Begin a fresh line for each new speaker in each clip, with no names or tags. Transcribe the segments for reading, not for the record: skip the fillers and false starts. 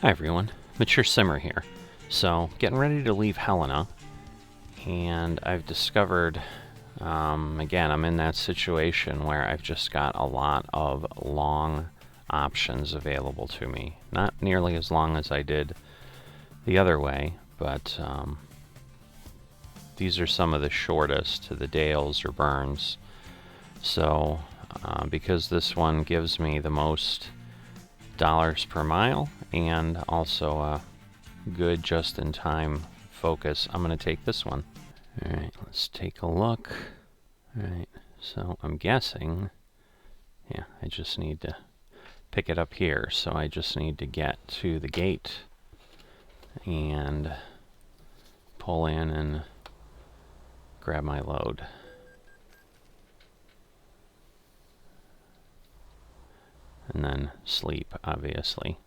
Hi everyone, Mature Simmer here. So, getting ready to leave Helena, and I've discovered, again, I'm in that situation where I've just got a lot of long options available to me. Not nearly as long as I did the other way, but these are some of the shortest, the Dales or Burns. So, because this one gives me the most dollars per mile and also a good just-in-time focus, I'm going to take this one. Alright, let's take a look. Alright, so I'm guessing, yeah, I just need to pick it up here, so I just need to get to the gate and pull in and grab my load. And then sleep, obviously.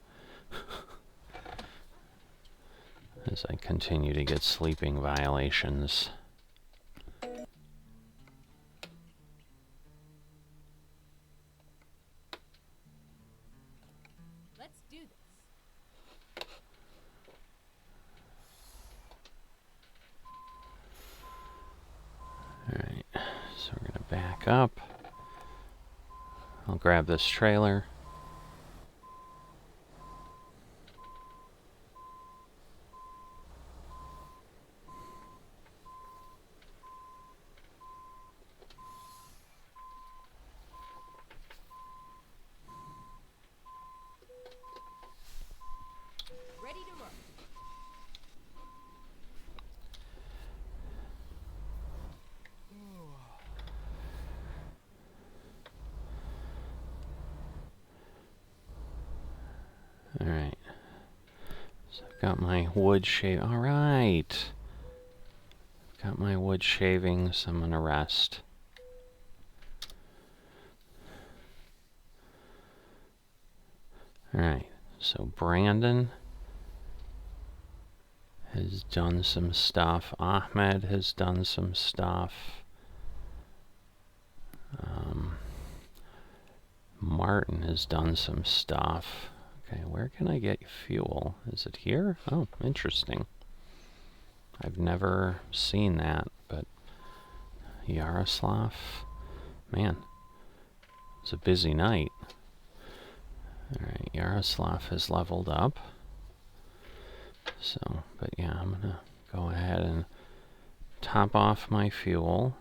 As I continue to get sleeping violations.
Let's do this.
Alright, so we're going to back up. I'll grab this trailer.
Ready to roll.
Alright. So I've got my wood shave. Alright. Got my wood shavings. I'm gonna rest. Alright. So Brandon has done some stuff. Ahmed has done some stuff. Martin has done some stuff. Okay, where can I get fuel? Is it here? Oh, interesting. I've never seen that, but Yaroslav, man, it's a busy night. Alright, Yaroslav has leveled up. So, but yeah, I'm gonna go ahead and top off my fuel.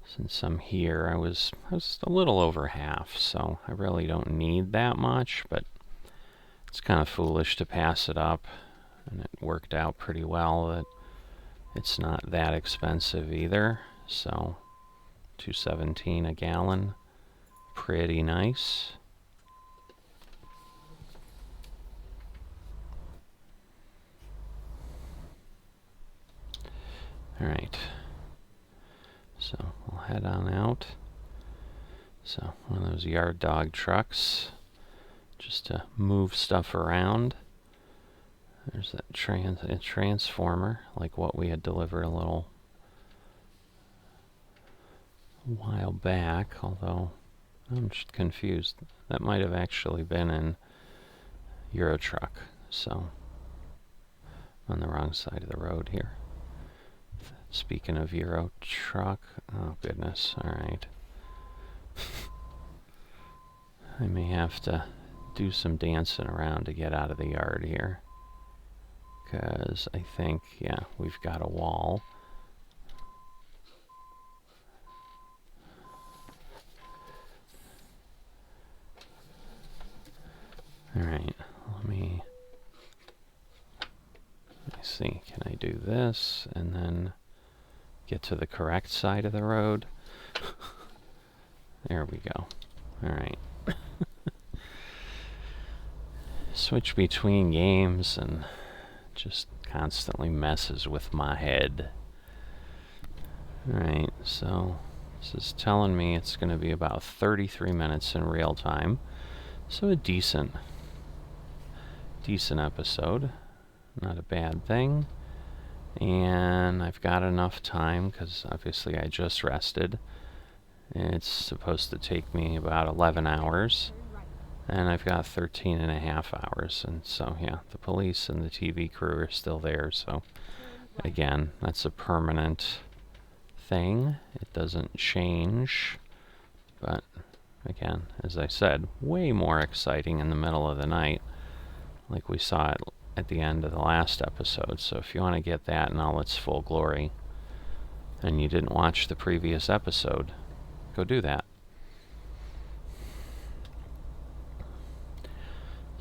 Since I'm here, I was a little over half, so I really don't need that much, but it's kind of foolish to pass it up, and it worked out pretty well that it's not that expensive either, so $2.17 a gallon, pretty nice. Alright, so we'll head on out. So one of those yard dog trucks, just to move stuff around. There's that transformer, like what we had delivered a little while back, although I'm just confused. That might have actually been in Euro Truck, so I'm on the wrong side of the road here. Speaking of Euro Truck, oh goodness, alright. I may have to do some dancing around to get out of the yard here. Because I think, yeah, we've got a wall. Alright, let me see, can I do this and then get to the correct side of the road? There we go. Alright. Switch between games and just constantly messes with my head. Alright, so this is telling me it's going to be about 33 minutes in real time. So a decent episode. Not a bad thing. And I've got enough time because obviously I just rested. It's supposed to take me about 11 hours. And I've got 13 and a half hours. And so, yeah, the police and the TV crew are still there. So,
Turn right.
again, that's a permanent thing. It doesn't change. But, again, as I said, way more exciting in the middle of the night, like we saw it at the end of the last episode. So if you want to get that in all its full glory, and you didn't watch the previous episode, go do that.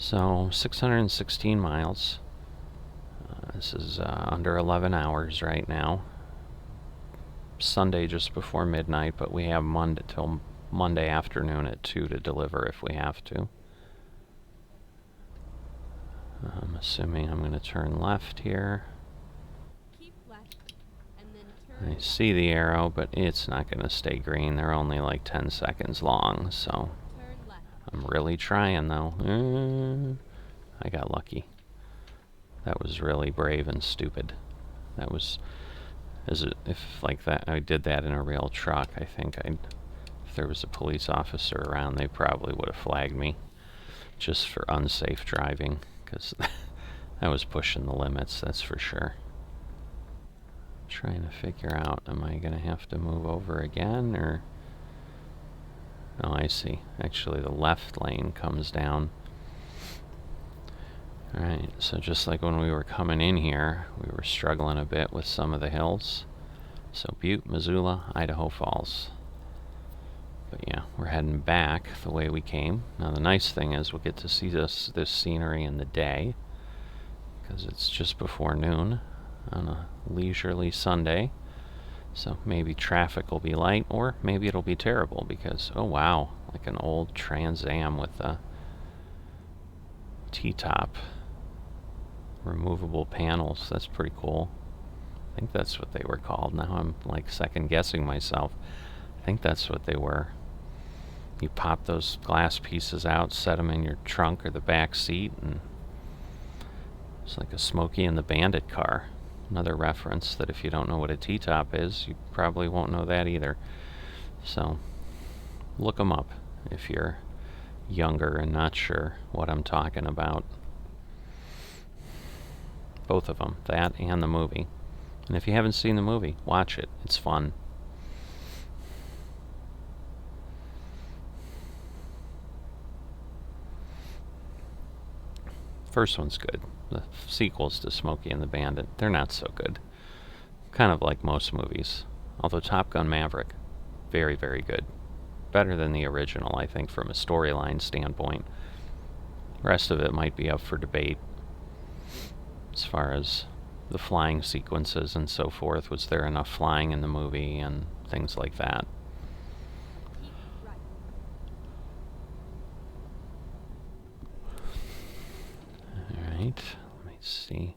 So 616 miles. This is under 11 hours right now. Sunday just before midnight, but we have Monday till Monday afternoon at 2 to deliver if we have to. I'm assuming I'm going to turn left here.
Keep left, and then turn
I
right.
see the arrow, but it's not going to stay green. They're only like 10 seconds long, so
Turn left.
I'm really trying though. I got lucky. That was really brave and stupid. That was, if like that, I did that in a real truck, I think if there was a police officer around, they probably would have flagged me just for unsafe driving, because I was pushing the limits, that's for sure. Trying to figure out, am I going to have to move over again, or... Oh, I see. Actually, the left lane comes down. Alright, so just like when we were coming in here, we were struggling a bit with some of the hills. So Butte, Missoula, Idaho Falls. But yeah, we're heading back the way we came. Now the nice thing is we'll get to see this scenery in the day, because it's just before noon on a leisurely Sunday. So maybe traffic will be light, or maybe it'll be terrible because, oh wow, like an old Trans Am with a T-top removable panels. That's pretty cool. I think that's what they were called. Now I'm like second guessing myself. I think that's what they were. You pop those glass pieces out, set them in your trunk or the back seat, and it's like a Smokey and the Bandit car. Another reference that if you don't know what a T-top is, you probably won't know that either. So look them up if you're younger and not sure what I'm talking about. Both of them, that and the movie. And if you haven't seen the movie, watch it. It's fun. First one's good. The sequels to Smokey and the Bandit, they're not so good. Kind of like most movies. Although Top Gun Maverick, very, very good. Better than the original, I think, from a storyline standpoint. The rest of it might be up for debate. As far as the flying sequences and so forth, was there enough flying in the movie and things like that?
Keep right.
Alright, let me see.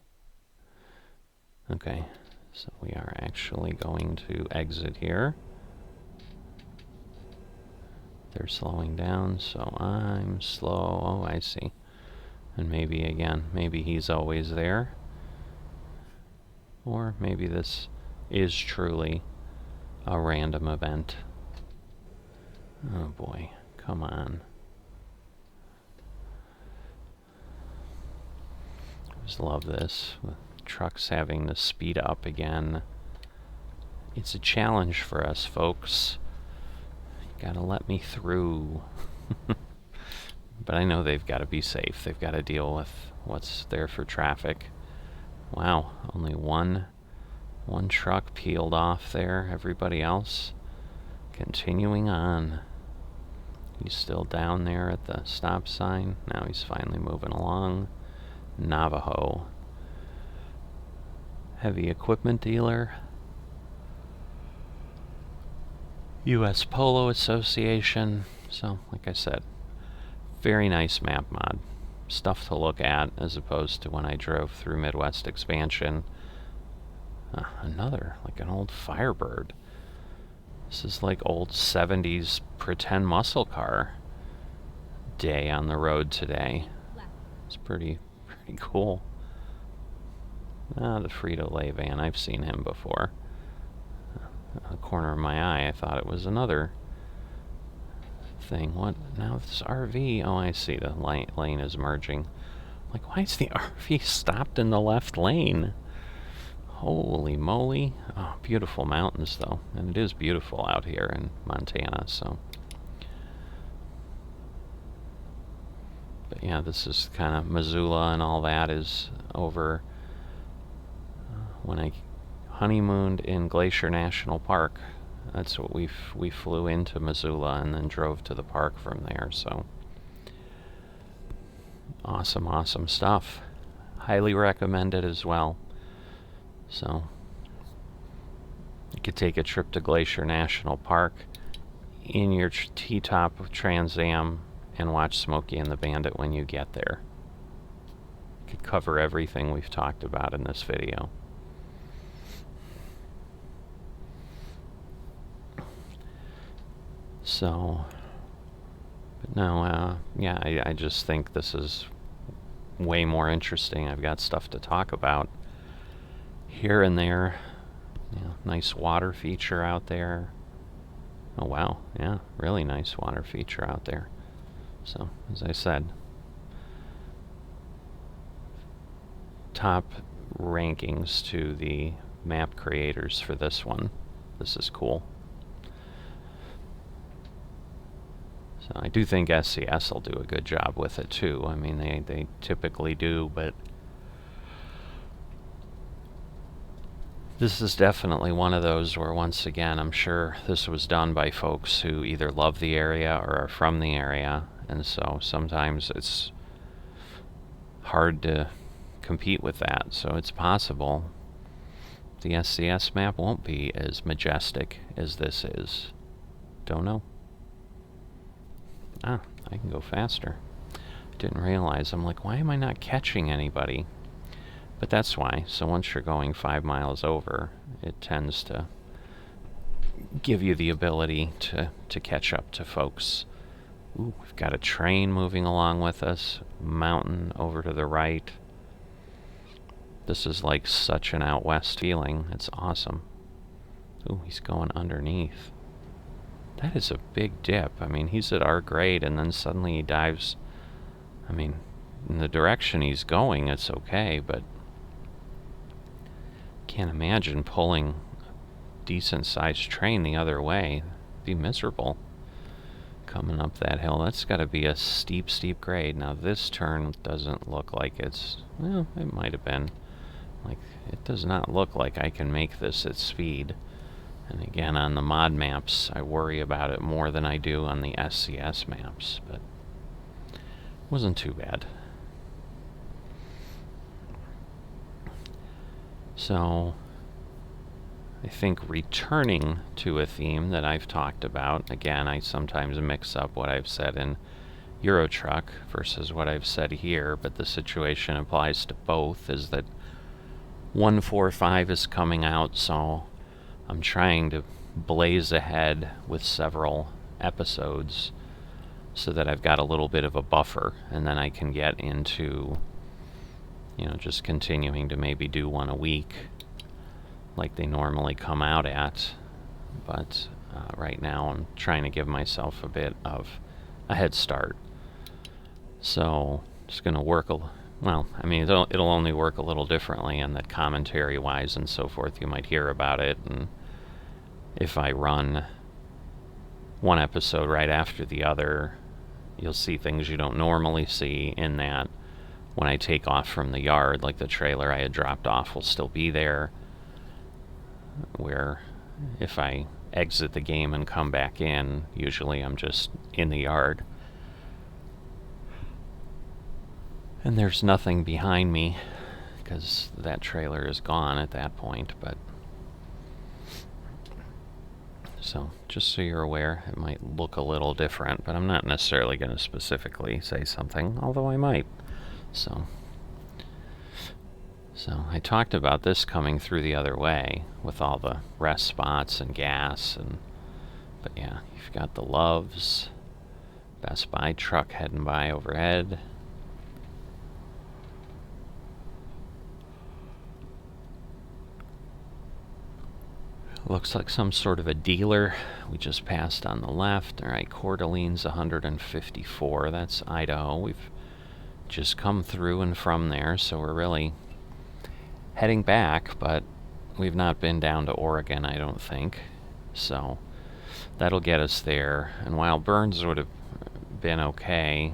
Okay, so we are actually going to exit here. They're slowing down, so I'm slow. Oh, I see. And maybe, again, maybe he's always there. Or maybe this is truly a random event. Oh boy, come on. I just love this, with trucks having to speed up again. It's a challenge for us, folks. You gotta let me through. But I know they've got to be safe. They've got to deal with what's there for traffic. Wow, only one truck peeled off there. Everybody else continuing on. He's still down there at the stop sign. Now he's finally moving along. Navajo. Heavy equipment dealer. U.S. Polo Association. So, like I said, very nice map mod. Stuff to look at as opposed to when I drove through Midwest Expansion. Another, like an old Firebird. This is like old 70s pretend muscle car day on the road today. It's pretty cool. The Frito-Lay van, I've seen him before. The corner of my eye, I thought it was another thing. What now this RV, oh, I see, the lane is merging. Like, why is the RV stopped in the left lane? Holy moly. Oh, beautiful mountains, though. And it is beautiful out here in Montana, so. But yeah, this is kind of Missoula and all that is over when I honeymooned in Glacier National Park. That's what we flew into Missoula and then drove to the park from there, so. Awesome, awesome stuff. Highly recommend it as well. So, you could take a trip to Glacier National Park in your T-top Trans Am and watch Smokey and the Bandit when you get there. You could cover everything we've talked about in this video. So, but no, yeah, I just think this is way more interesting. I've got stuff to talk about here and there. Yeah, nice water feature out there. Oh wow, yeah, really nice water feature out there. So, as I said, top rankings to the map creators for this one. This is cool. So I do think SCS will do a good job with it too. I mean, they typically do, but this is definitely one of those where, once again, I'm sure this was done by folks who either love the area or are from the area, and so sometimes it's hard to compete with that. So it's possible the SCS map won't be as majestic as this is. Don't know. Ah, I can go faster. Didn't realize. I'm like, why am I not catching anybody? But that's why. So once you're going 5 miles over, it tends to give you the ability to catch up to folks. Ooh, we've got a train moving along with us. Mountain over to the right. This is like such an out west feeling. It's awesome. Ooh, he's going underneath. That is a big dip. I mean, he's at our grade, and then suddenly he dives. I mean, in the direction he's going, it's okay, but can't imagine pulling a decent-sized train the other way. It'd be miserable coming up that hill. That's got to be a steep, steep grade. Now, this turn doesn't look like it's... Well, it might have been. Like, it does not look like I can make this at speed. And again, on the mod maps, I worry about it more than I do on the SCS maps, but it wasn't too bad. So, I think returning to a theme that I've talked about, again, I sometimes mix up what I've said in Euro Truck versus what I've said here, but the situation applies to both, is that 145 is coming out, so I'm trying to blaze ahead with several episodes so that I've got a little bit of a buffer, and then I can get into, you know, just continuing to maybe do one a week like they normally come out at. But right now I'm trying to give myself a bit of a head start. So just going to work well, I mean, it'll only work a little differently, and that commentary-wise and so forth, you might hear about it, and if I run one episode right after the other, you'll see things you don't normally see in that when I take off from the yard, like the trailer I had dropped off will still be there, where if I exit the game and come back in, usually I'm just in the yard. And there's nothing behind me, because that trailer is gone at that point, but... So, just so you're aware, it might look a little different, but I'm not necessarily going to specifically say something, although I might. So I talked about this coming through the other way, with all the rest spots and gas, but yeah, you've got the Loves, Best Buy truck heading by overhead. Looks like some sort of a dealer. We just passed on the left. All right, Coeur d'Alene's 154. That's Idaho. We've just come through and from there, so we're really heading back, but we've not been down to Oregon, I don't think. So that'll get us there. And while Burns would have been okay,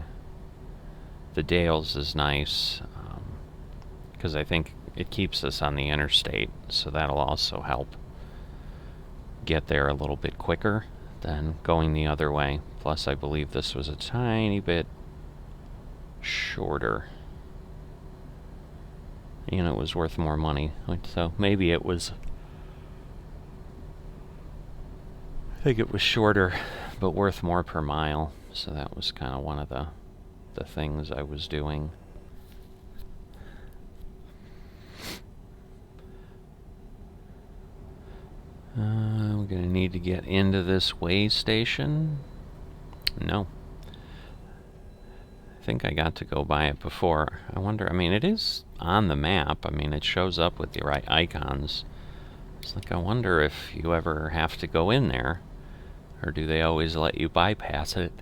the Dales is nice, because I think it keeps us on the interstate, so that'll also help get there a little bit quicker than going the other way. Plus, I believe this was a tiny bit shorter, and it was worth more money. So maybe it was, I think it was shorter, but worth more per mile. So that was kind of one of the things I was doing. We're going to need to get into this way station. No. I think I got to go by it before. I wonder, I mean, it is on the map. I mean, it shows up with the right icons. It's like, I wonder if you ever have to go in there, or do they always let you bypass it?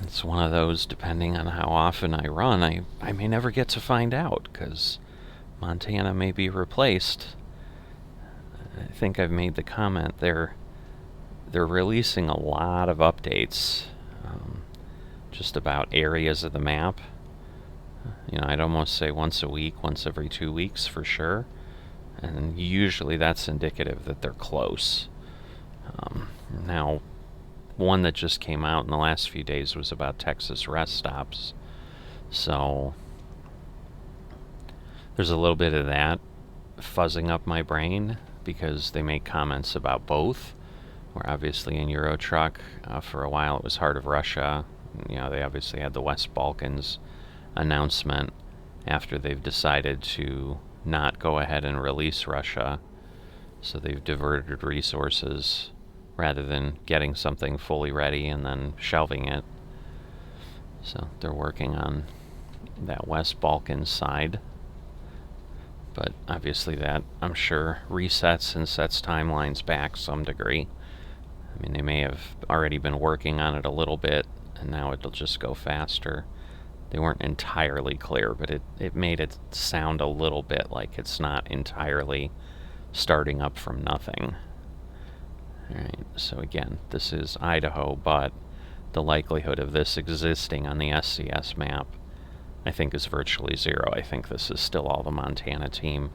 It's one of those, depending on how often I run, I may never get to find out, because Montana may be replaced. I think I've made the comment, they're releasing a lot of updates, just about areas of the map. You know, I'd almost say once a week, once every 2 weeks for sure, and usually that's indicative that they're close. Now, one that just came out in the last few days was about Texas rest stops, so there's a little bit of that fuzzing up my brain, because they make comments about both. Where obviously in Euro Truck, for a while it was Heart of Russia. You know, they obviously had the West Balkans announcement after they've decided to not go ahead and release Russia. So they've diverted resources rather than getting something fully ready and then shelving it. So they're working on that West Balkans side. But obviously that, I'm sure, resets and sets timelines back some degree. I mean, they may have already been working on it a little bit, and now it'll just go faster. They weren't entirely clear, but it made it sound a little bit like it's not entirely starting up from nothing. Alright, so again, this is Idaho, but the likelihood of this existing on the SCS map, I think, is virtually zero. I think this is still all the Montana team.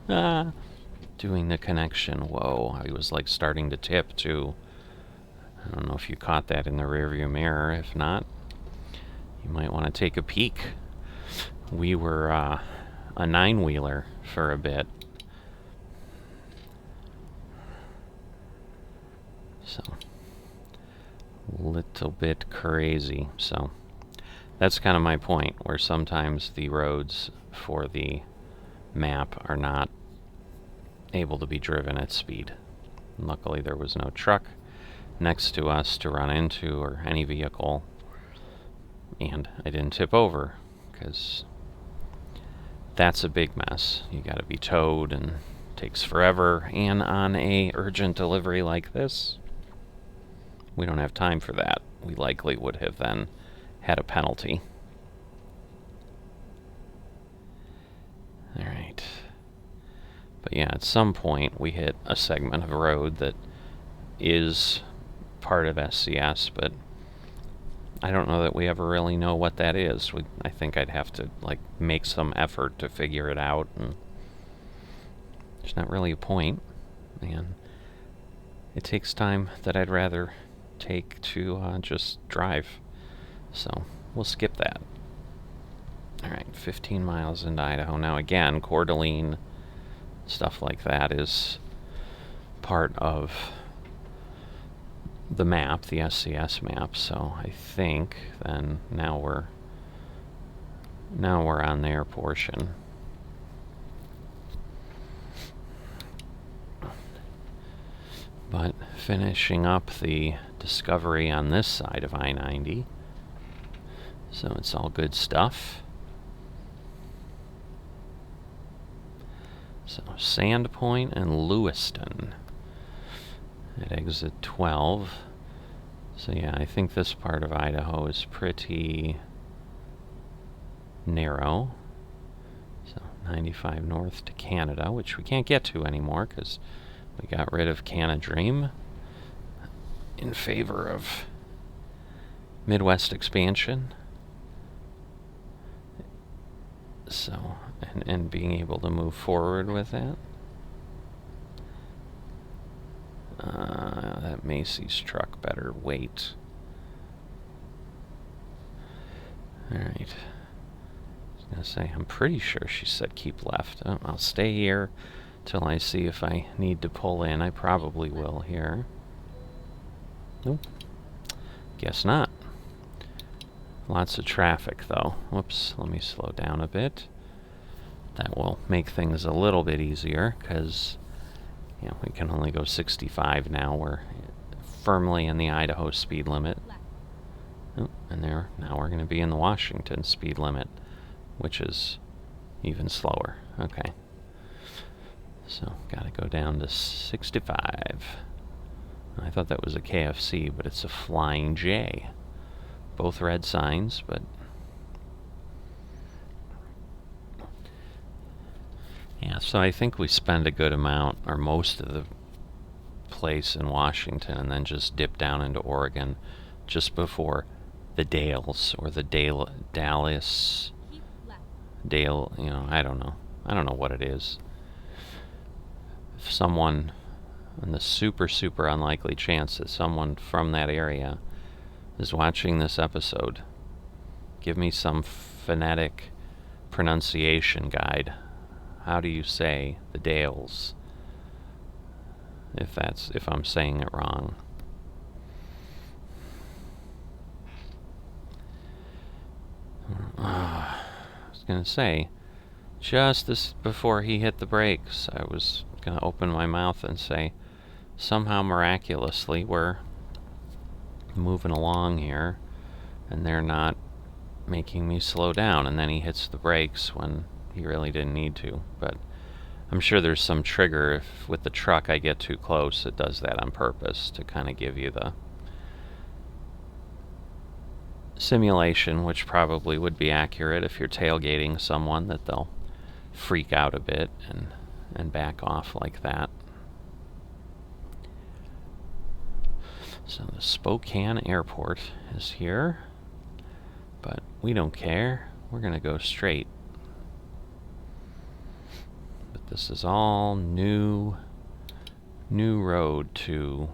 Doing the connection. Whoa, I was like starting to tip too. I don't know if you caught that in the rearview mirror. If not, you might want to take a peek. We were a 9-wheeler for a bit. So, little bit crazy. So, that's kind of my point, where sometimes the roads for the map are not able to be driven at speed. Luckily, there was no truck next to us to run into, or any vehicle, and I didn't tip over, because that's a big mess. You gotta be towed, and it takes forever, and on a urgent delivery like this, we don't have time for that. We likely would have then had a penalty. Alright. But yeah, at some point we hit a segment of road that is part of SCS, but I don't know that we ever really know what that is. I think I'd have to like make some effort to figure it out, and there's not really a point, and it takes time that I'd rather take to just drive. So we'll skip that. Alright, 15 miles into Idaho. Now again, Coeur d'Alene, stuff like that is part of the map, the SCS map, so I think then now we're on their portion. But finishing up the discovery on this side of I-90, so it's all good stuff. So Sandpoint and Lewiston at exit 12. So yeah, I think this part of Idaho is pretty narrow. So 95 north to Canada, which we can't get to anymore because we got rid of Canada-Dream in favor of Midwest expansion. So, and being able to move forward with that. That Macy's truck better wait. Alright. I was gonna say, I'm pretty sure she said keep left. I'll stay here till I see if I need to pull in. I probably will here. Nope. Guess not. Lots of traffic though. Whoops, let me slow down a bit. That will make things a little bit easier because we can only go 65 now. We're firmly in the Idaho speed limit. Oh, and now we're going to be in the Washington speed limit, which is even slower. Okay. So, gotta go down to 65. I thought that was a KFC, but it's a Flying J. Both red signs, but yeah, so I think we spend a good amount, or most of the place in Washington, and then just dip down into Oregon just before the Dales, or the Dallas, Dale, I don't know. I don't know what it is. If someone, on the super, super unlikely chance that someone from that area is watching this episode, give me some phonetic pronunciation guide. How do you say the Dales? If I'm saying it wrong. I was gonna say, just before he hit the brakes, I was gonna open my mouth and say, somehow miraculously we're moving along here, and they're not making me slow down. And then he hits the brakes when he really didn't need to. But I'm sure there's some trigger. If with the truck I get too close, it does that on purpose to kind of give you the simulation, which probably would be accurate if you're tailgating someone, that they'll freak out a bit and back off like that. So the Spokane Airport is here, but we don't care. We're gonna go straight. But this is all new road to,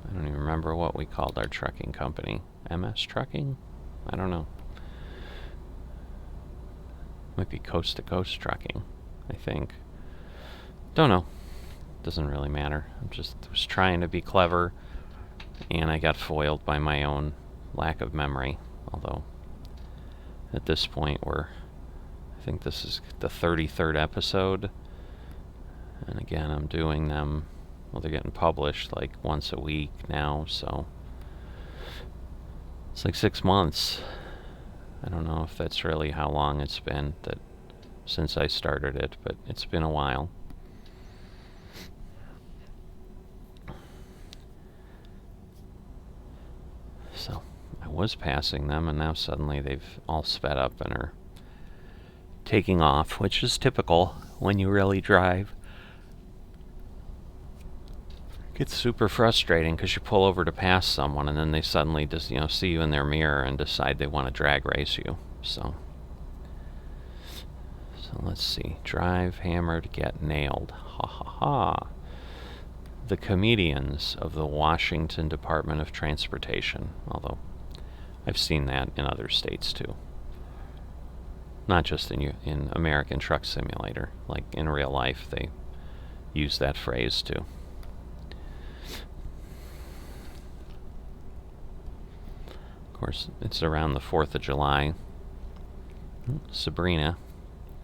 I don't even remember what we called our trucking company. MS Trucking? I don't know. Might be Coast to Coast Trucking, I think. Don't know. Doesn't really matter. I was trying to be clever, and I got foiled by my own lack of memory. Although, at this point, I think this is the 33rd episode. And again, I'm doing them, well, they're getting published like once a week now, so it's like 6 months. I don't know if that's really how long it's been since I started it, but it's been a while. So I was passing them, and now suddenly they've all sped up and are taking off, which is typical when you really drive. It gets super frustrating because you pull over to pass someone, and then they suddenly just see you in their mirror and decide they want to drag race you. So let's see. Drive hammered, get nailed. Ha ha ha. The comedians of the Washington Department of Transportation. Although I've seen that in other states too. Not just in American Truck Simulator. Like in real life, they use that phrase too. Of course, it's around the 4th of July. Sabrina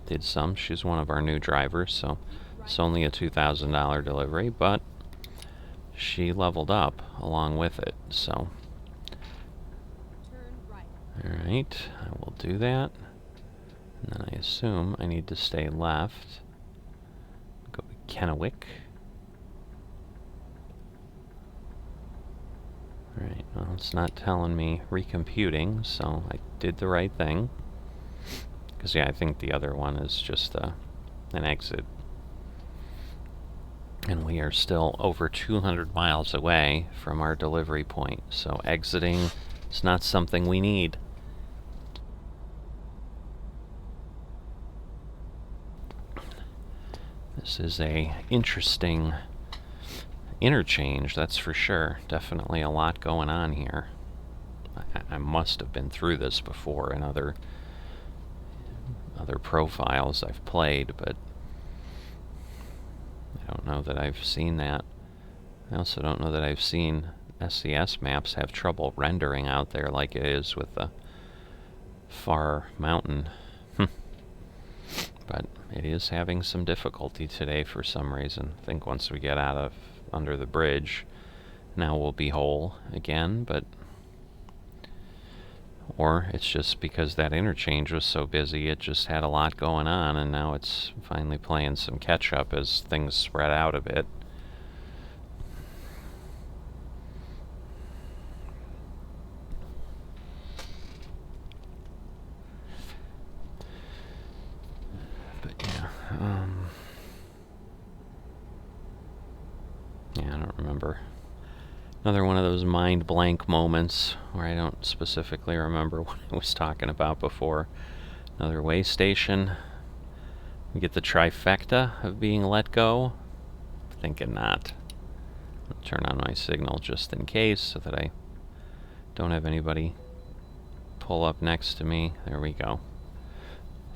did some. She's one of our new drivers, so it's only a $2,000 delivery, but she leveled up along with it, so.
Turn right.
Alright, I will do that. And then I assume I need to stay left. Go to Kennewick. Alright, well, it's not telling me recomputing, so I did the right thing. Because, yeah, I think the other one is just an exit. And we are still over 200 miles away from our delivery point, so exiting is not something we need. This is a interesting interchange, that's for sure. Definitely a lot going on here. I must have been through this before in other profiles I've played, but I don't know that I've seen that. I also don't know that I've seen SCS maps have trouble rendering out there like it is with the far mountain. But it is having some difficulty today for some reason. I think once we get out of under the bridge, now we'll be whole again, but or it's just because that interchange was so busy, it just had a lot going on, and now it's finally playing some catch up as things spread out a bit. But yeah, yeah, I don't remember. Another one of those mind blank moments where I don't specifically remember what I was talking about before. Another way station. We get the trifecta of being let go. Thinking not. I'll turn on my signal just in case so that I don't have anybody pull up next to me. There we go.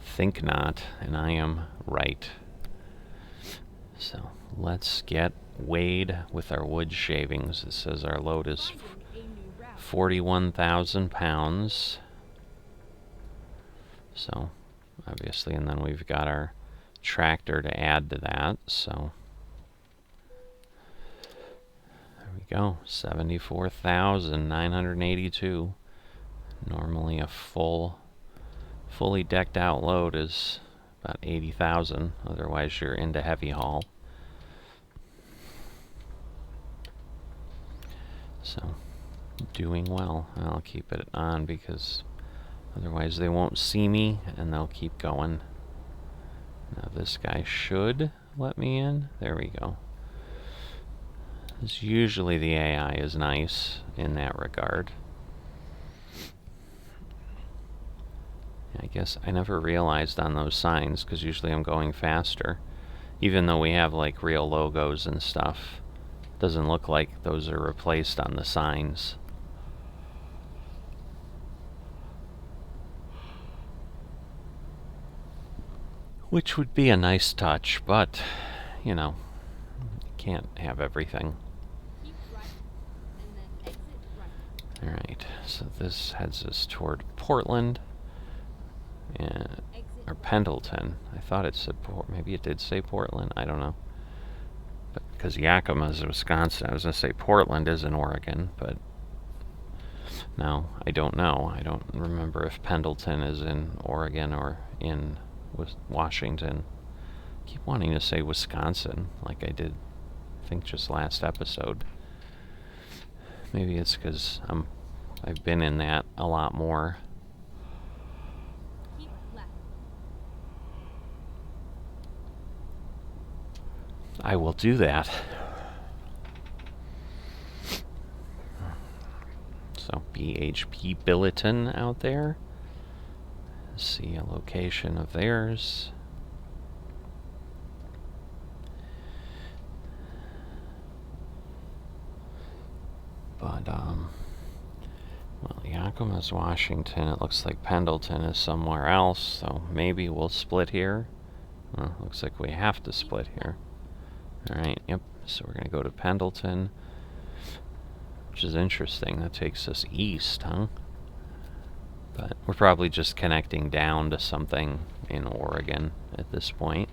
Think not, and I am right. So let's get weighed with our wood shavings. It says our load is 41,000 pounds. So obviously, and then we've got our tractor to add to that. So there we go, 74,982. Normally a fully decked out load is about 80,000. Otherwise you're into heavy haul. So doing well. I'll keep it on because otherwise they won't see me and they'll keep going. Now this guy should let me in. There we go. Because usually the AI is nice in that regard. I guess I never realized on those signs because usually I'm going faster. Even though we have like real logos and stuff, doesn't look like those are replaced on the signs. Which would be a nice touch, but, you know, you can't have everything.
Keep right, and then exit right.
Alright, so this heads us toward Portland. And, or Pendleton. I thought it said maybe it did say Portland. I don't know. But because Yakima is Wisconsin, I was going to say Portland is in Oregon, but no, I don't know. I don't remember if Pendleton is in Oregon or in Washington. I keep wanting to say Wisconsin, like I did, I think, just last episode. Maybe it's because I've been in that a lot more.
Keep left.
I will do that. So BHP Billiton out there. See a location of theirs. But well, Yakima's Washington. It looks like Pendleton is somewhere else, so maybe we'll split here. Well, looks like we have to split here. Alright, yep, so we're going to go to Pendleton, which is interesting. That takes us east, huh? But we're probably just connecting down to something in Oregon at this point.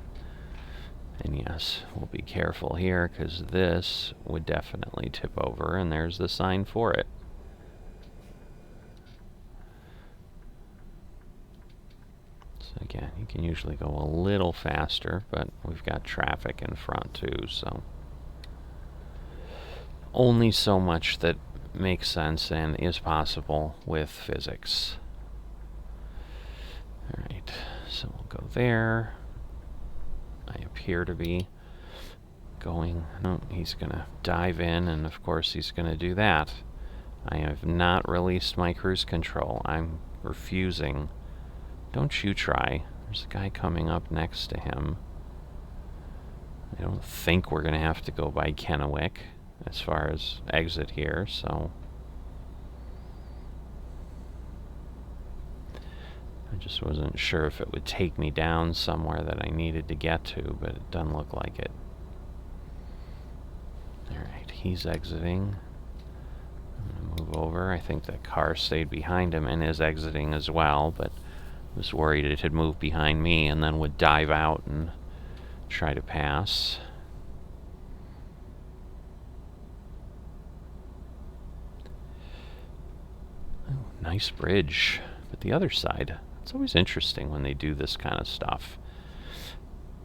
And yes, we'll be careful here, because this would definitely tip over, and there's the sign for it. So I again, you can usually go a little faster, but we've got traffic in front too, so only so much that makes sense and is possible with physics. Alright, so we'll go there. I appear to be going... No, he's going to dive in, and of course he's going to do that. I have not released my cruise control. I'm refusing. Don't you try. There's a guy coming up next to him. I don't think we're going to have to go by Kennewick as far as exit here, so... I just wasn't sure if it would take me down somewhere that I needed to get to, but it doesn't look like it. Alright, he's exiting. I'm going to move over. I think that car stayed behind him and is exiting as well, but I was worried it had moved behind me and then would dive out and try to pass. Oh, nice bridge. But the other side, it's always interesting when they do this kind of stuff.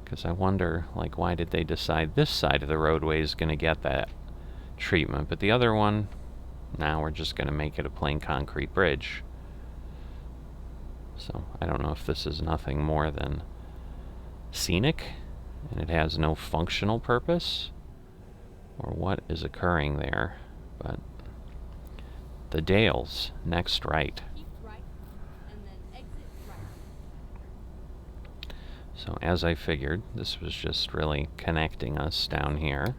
Because I wonder, like, why did they decide this side of the roadway is going to get that treatment, but the other one, now we're just going to make it a plain concrete bridge. So I don't know if this is nothing more than scenic, and it has no functional purpose, or what is occurring there, but the Dales, next right.
Keep right, and then exit right.
So as I figured, this was just really connecting us down here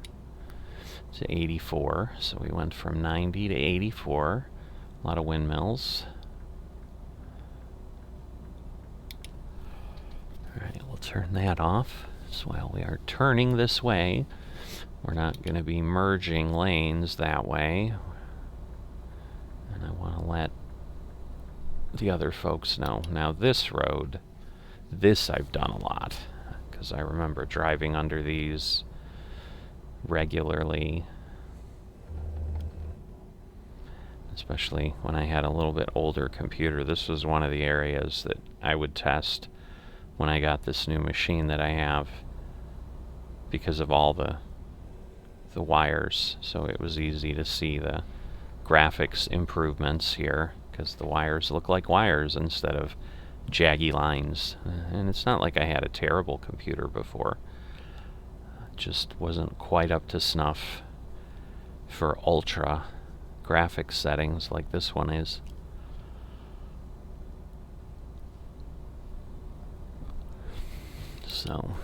to 84. So we went from 90 to 84. A lot of windmills. Alright, we'll turn that off. So while we are turning this way, we're not going to be merging lanes that way. And I want to let the other folks know. Now this road, this I've done a lot, because I remember driving under these regularly, especially when I had a little bit older computer. This was one of the areas that I would test when I got this new machine that I have, because of all the wires, so it was easy to see the graphics improvements here, because the wires look like wires instead of jaggy lines. And it's not like I had a terrible computer before. It just wasn't quite up to snuff for ultra graphics settings like this one is. So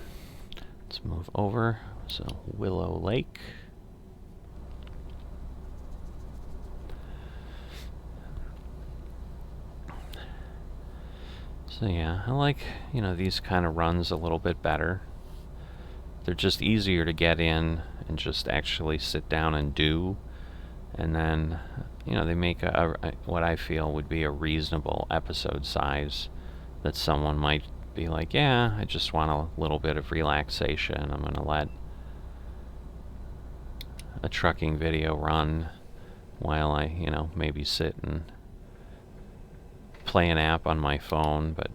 let's move over. So Willow Lake. So yeah, I like, these kind of runs a little bit better. They're just easier to get in and just actually sit down and do. And then, they make what I feel would be a reasonable episode size that someone might be like, yeah, I just want a little bit of relaxation. I'm going to let a trucking video run while I, maybe sit and play an app on my phone, but,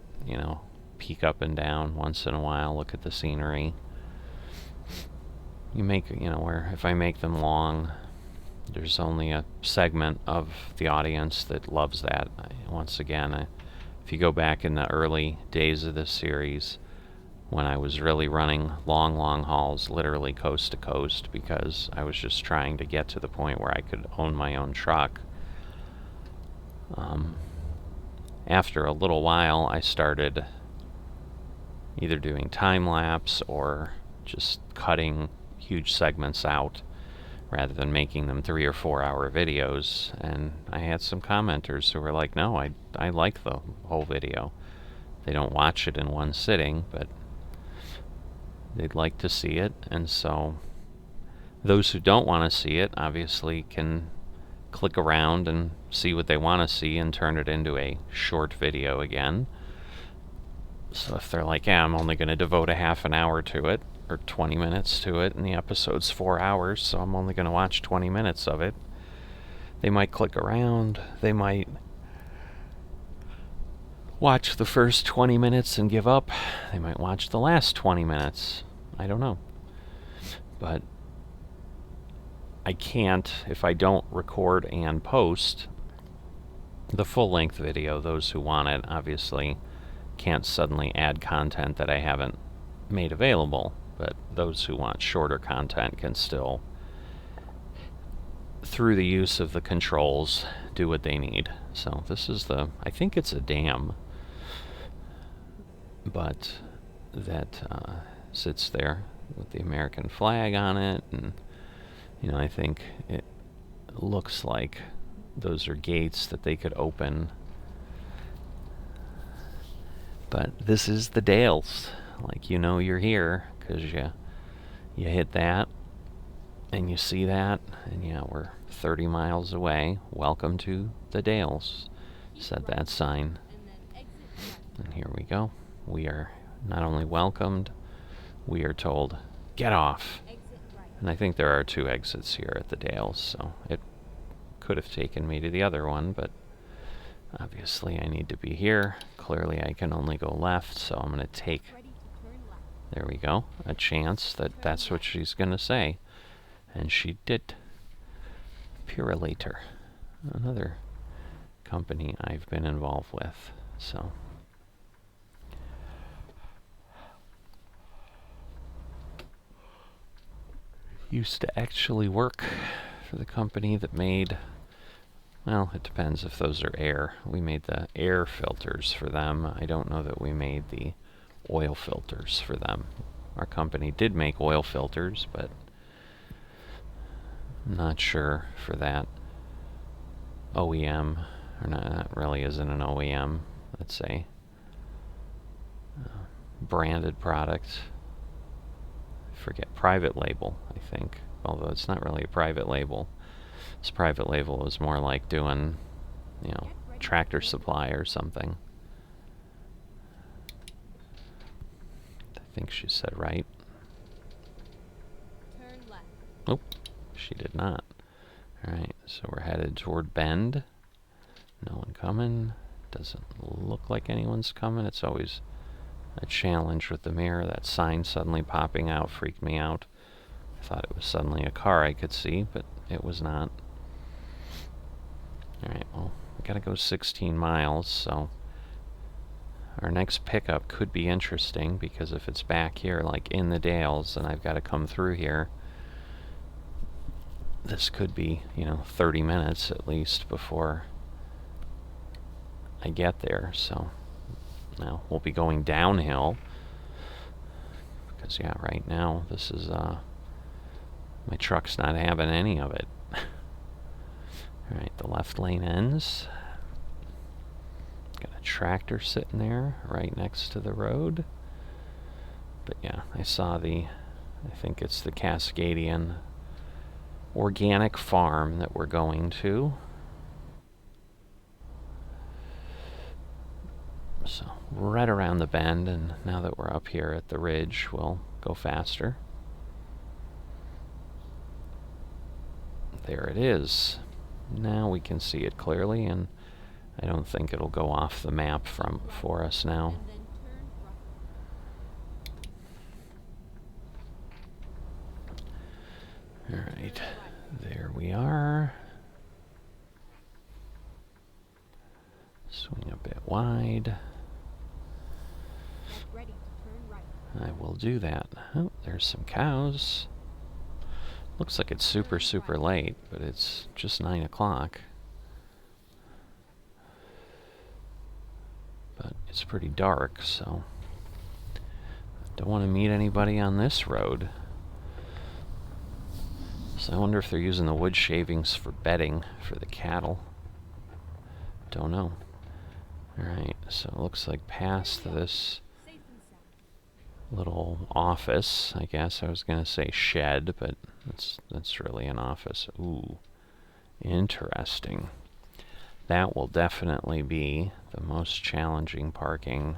peek up and down once in a while, look at the scenery. You make, where if I make them long, there's only a segment of the audience that loves that. Once again, if you go back in the early days of this series, when I was really running long hauls, literally coast to coast, because I was just trying to get to the point where I could own my own truck. After a little while, I started either doing time-lapse or just cutting huge segments out rather than making them 3 or 4 hour videos. And I had some commenters who were like, no, I like the whole video. They don't watch it in one sitting, but they'd like to see it. And so those who don't want to see it obviously can click around and see what they want to see and turn it into a short video again. So if they're like, yeah, I'm only going to devote a half an hour to it, or 20 minutes to it, and the episode's 4 hours, so I'm only going to watch 20 minutes of it, they might click around, they might watch the first 20 minutes and give up. They might watch the last 20 minutes. I don't know. But I can't, if I don't record and post the full-length video, those who want it obviously can't suddenly add content that I haven't made available, but those who want shorter content can still, through the use of the controls, do what they need. So this is I think it's a dam, but that sits there with the American flag on it, and I think it looks like those are gates that they could open. But this is the Dales. Like, you're here because you hit that and you see that, and yeah, we're 30 miles away. Welcome to the Dales, said that sign. And here we go. We are not only welcomed, we are told, get off. And I think there are 2 exits here at the Dales, so it could have taken me to the other one, but obviously I need to be here. Clearly I can only go left, so I'm going to take, there we go, a chance that that's what she's going to say. And she did. Purelator, another company I've been involved with. So used to actually work for the company that made, well, it depends if those are air. We made the air filters for them. I don't know that we made the oil filters for them. Our company did make oil filters, but I'm not sure for that OEM, or not, that really isn't an OEM. Let's say branded product. I forget, private label, I think. Although it's not really a private label. This private label is more like doing, Tractor Supply or something. I think she said right.
Turn left.
Nope, she did not. Alright, so we're headed toward Bend. No one coming. Doesn't look like anyone's coming. It's always a challenge with the mirror. That sign suddenly popping out freaked me out. I thought it was suddenly a car I could see, but it was not. Alright, well, we gotta go 16 miles, so our next pickup could be interesting, because if it's back here, like in the Dales, and I've got to come through here, this could be, 30 minutes at least before I get there. So now we'll be going downhill, because yeah, right now this is my truck's not having any of it. Alright, the left lane ends. Got a tractor sitting there right next to the road. But yeah, I think it's the Cascadian organic farm that we're going to. So right around the bend, and now that we're up here at the ridge, we'll go faster. There it is. Now we can see it clearly, and I don't think it'll go off the map for us now. Alright, there we are. Swing a bit wide. I will do that. Oh, there's some cows. Looks like it's super, super late, but it's just 9 o'clock. But it's pretty dark, so don't want to meet anybody on this road. So I wonder if they're using the wood shavings for bedding for the cattle. Don't know. Alright, so it looks like past this little office, I guess. I was going to say shed, but that's really an office. Ooh, interesting. That will definitely be the most challenging parking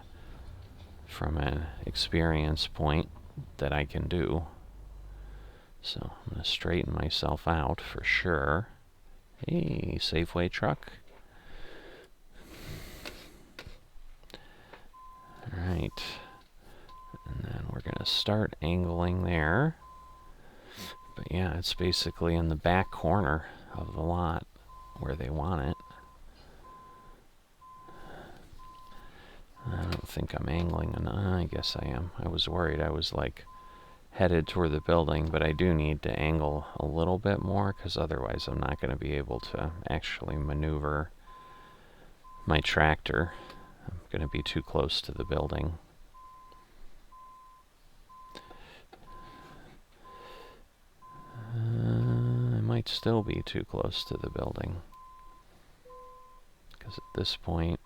from an experience point that I can do. So I'm going to straighten myself out for sure. Hey, Safeway truck. Alright. And then we're going to start angling there. But yeah, it's basically in the back corner of the lot where they want it. I don't think I'm angling enough. I guess I am. I was worried. I was like headed toward the building, but I do need to angle a little bit more because otherwise I'm not going to be able to actually maneuver my tractor. I'm going to be too close to the building. I might still be too close to the building because at this point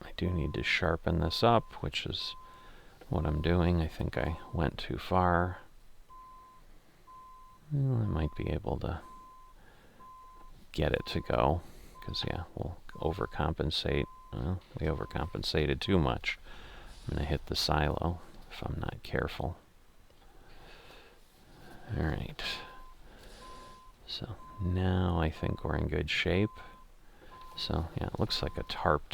I do need to sharpen this up, which is what I'm doing. I think I went too far. Well, I might be able to get it to go because yeah, we'll overcompensate. Well, we overcompensated too much. I'm going to hit the silo if I'm not careful. Alright. So now I think we're in good shape. So yeah, it looks like a tarp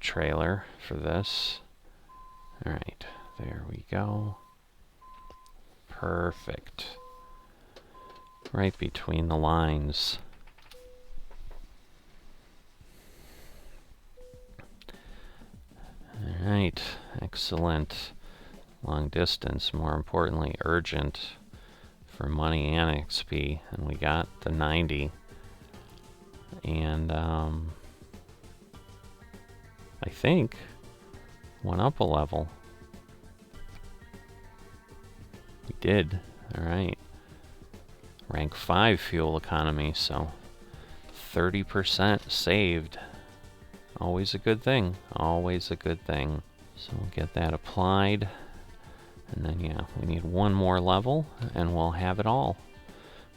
trailer for this. Alright, there we go. Perfect. Right between the lines. Alright, excellent. Long distance, more importantly, urgent for money and XP. And we got the 90. And I think went up a level. We did. Alright. Rank 5 fuel economy, so 30% saved. Always a good thing. Always a good thing. So we'll get that applied. And then, yeah, we need one more level, and we'll have it all.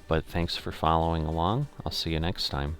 But thanks for following along. I'll see you next time.